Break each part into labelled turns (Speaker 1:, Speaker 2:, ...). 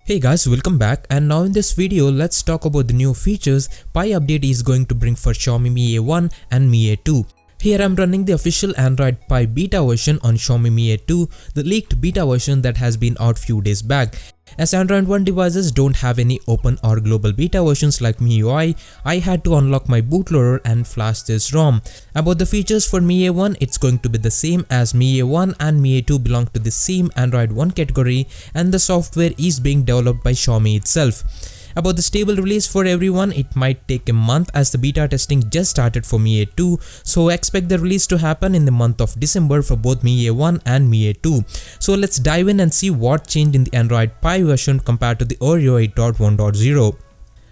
Speaker 1: Hey guys, welcome back, and now in this video let's talk about the new features Pi update is going to bring for Xiaomi Mi A1 and Mi A2. Here I'm running the official Android Pi beta version on Xiaomi Mi A2, the leaked beta version that has been out few days back. As Android One devices don't have any open or global beta versions like MIUI, I had to unlock my bootloader and flash this ROM. About the features for Mi A1, it's going to be the same as Mi A1 and Mi A2 belong to the same Android One category, and the software is being developed by Xiaomi itself. About the stable release for everyone, it might take a month as the beta testing just started for Mi A2, so expect the release to happen in the month of December for both Mi A1 and Mi A2. So let's dive in and see what changed in the Android Pi version compared to the Oreo 8.1.0.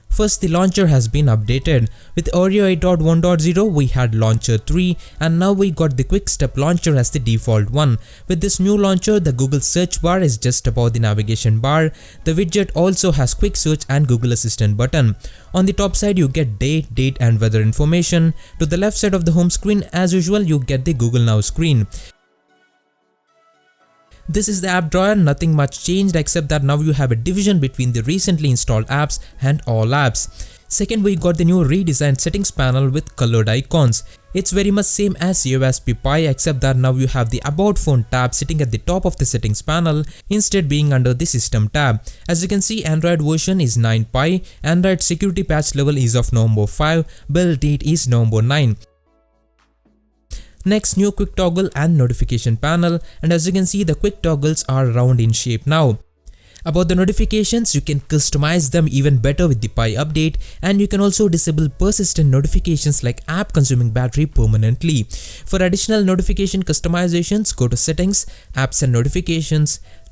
Speaker 1: First, the launcher has been updated. With Oreo 8.1.0 we had Launcher 3, and now we got the Quick Step launcher as the default one. With this new launcher, the Google search bar is just above the navigation bar. The widget also has Quick Search and Google Assistant button. On the top side you get date and weather information. To the left side of the home screen, as usual, you get the Google Now screen. This is the app drawer. Nothing much changed except that now you have a division between the recently installed apps and all apps. Second, we got the new redesigned settings panel with colored icons. It's very much same as USB Pi except that now you have the About Phone tab sitting at the top of the settings panel instead being under the System tab. As you can see, Android version is 9 Pi, Android security patch level is of November 5, build date is November 9. Next, new quick toggle and notification panel, and as you can see the quick toggles are round in shape now. About the notifications, you can customize them even better with the Pi update, and you can also disable persistent notifications like app consuming battery permanently. For additional notification customizations, go to Settings, Apps and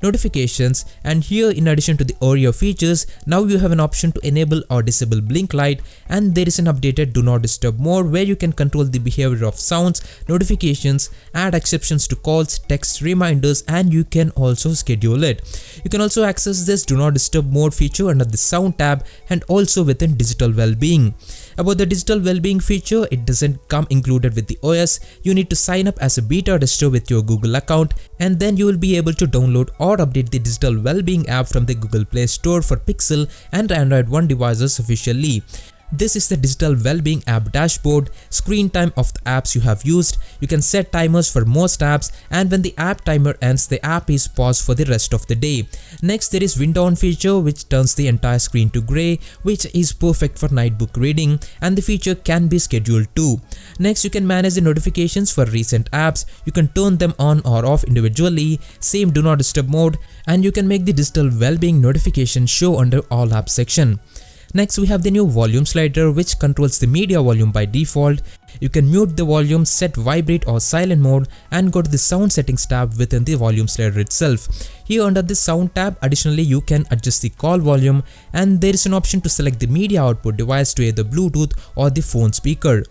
Speaker 1: Notifications, and here in addition to the Oreo features, now you have an option to enable or disable blink light, and there is an updated Do Not Disturb mode where you can control the behavior of sounds, notifications, add exceptions to calls, text reminders, and you can also schedule it. You can also access this Do Not Disturb mode feature under the Sound tab and also within Digital Wellbeing. About the Digital Wellbeing feature, it doesn't come included with the OS. You need to sign up as a beta tester with your Google account, and then you will be able to download or update the Digital Wellbeing app from the Google Play Store for Pixel and Android One devices officially. This is the Digital Wellbeing app dashboard, screen time of the apps you have used. You can set timers for most apps, and when the app timer ends, the app is paused for the rest of the day. Next, there is window on feature which turns the entire screen to grey, which is perfect for night book reading, and the feature can be scheduled too. Next, you can manage the notifications for recent apps. You can turn them on or off individually, same Do Not Disturb mode, and you can make the Digital Wellbeing notification show under all apps section. Next, we have the new volume slider which controls the media volume by default. You can mute the volume, set vibrate or silent mode, and go to the sound settings tab within the volume slider itself. Here under the sound tab, additionally you can adjust the call volume, and there is an option to select the media output device to either Bluetooth or the phone speaker.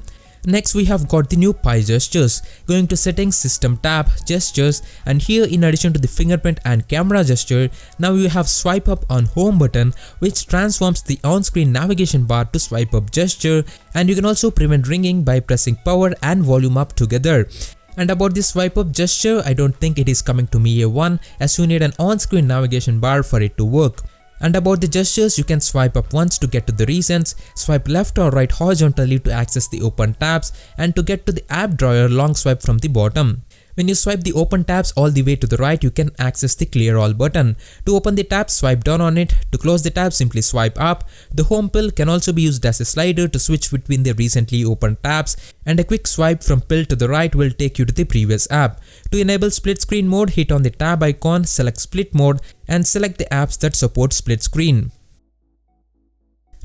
Speaker 1: Next, we have got the new Pi gestures. Going to Settings, System tab, Gestures, and here in addition to the fingerprint and camera gesture, now you have Swipe Up on Home button which transforms the on-screen navigation bar to swipe up gesture, and you can also prevent ringing by pressing power and volume up together. And about this swipe up gesture, I don't think it is coming to Mi A1 as you need an on-screen navigation bar for it to work. And about the gestures, you can swipe up once to get to the recents, swipe left or right horizontally to access the open tabs, and to get to the app drawer, long swipe from the bottom. When you swipe the open tabs all the way to the right, you can access the clear all button. To open the tab, swipe down on it. To close the tab, simply swipe up. The home pill can also be used as a slider to switch between the recently opened tabs, and a quick swipe from pill to the right will take you to the previous app. To enable split screen mode, hit on the tab icon, select split mode, and select the apps that support split screen.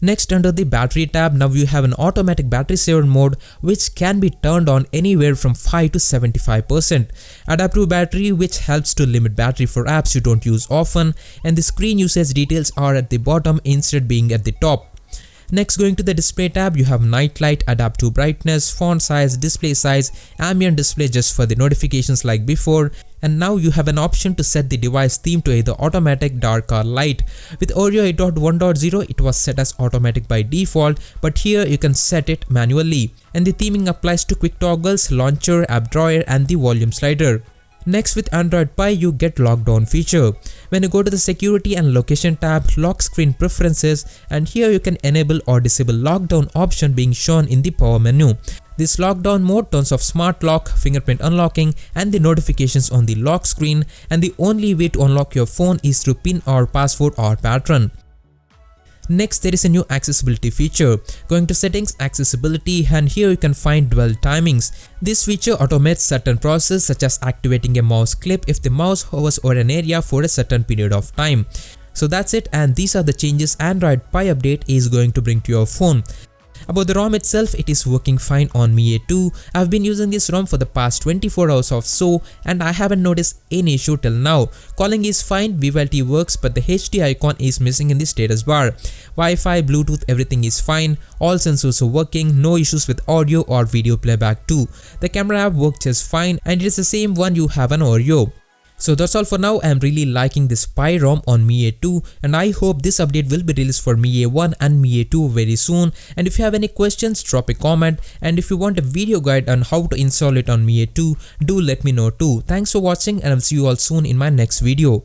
Speaker 1: Next, under the battery tab, now you have an automatic battery saver mode which can be turned on anywhere from 5 to 75%. Adaptive battery, which helps to limit battery for apps you don't use often, and the screen usage details are at the bottom instead being at the top. Next, going to the display tab, you have night light, adaptive brightness, font size, display size, ambient display just for the notifications like before. And now you have an option to set the device theme to either automatic, dark or light. With Oreo 8.1.0 it was set as automatic by default, but here you can set it manually. And the theming applies to quick toggles, launcher, app drawer and the volume slider. Next, with Android Pie you get lockdown feature. When you go to the security and location tab, lock screen preferences, and here you can enable or disable lockdown option being shown in the power menu. This lockdown mode turns off smart lock, fingerprint unlocking and the notifications on the lock screen, and the only way to unlock your phone is through PIN or password or pattern. Next, there is a new accessibility feature. Going to settings, accessibility, and here you can find dwell timings. This feature automates certain processes such as activating a mouse clip if the mouse hovers over an area for a certain period of time. So that's it, and these are the changes Android Pie update is going to bring to your phone. About the ROM itself, it is working fine on Mi A2. I've been using this ROM for the past 24 hours or so and I haven't noticed any issue till now. Calling is fine, VoLTE works, but the HD icon is missing in the status bar. Wi-Fi, Bluetooth, everything is fine. All sensors are working, no issues with audio or video playback too. The camera app works just fine and it is the same one you have on Oreo. So that's all for now. I'm really liking this Pie ROM on Mi A2 and I hope this update will be released for Mi A1 and Mi A2 very soon. And if you have any questions, drop a comment, and if you want a video guide on how to install it on Mi A2, do let me know too. Thanks for watching and I'll see you all soon in my next video.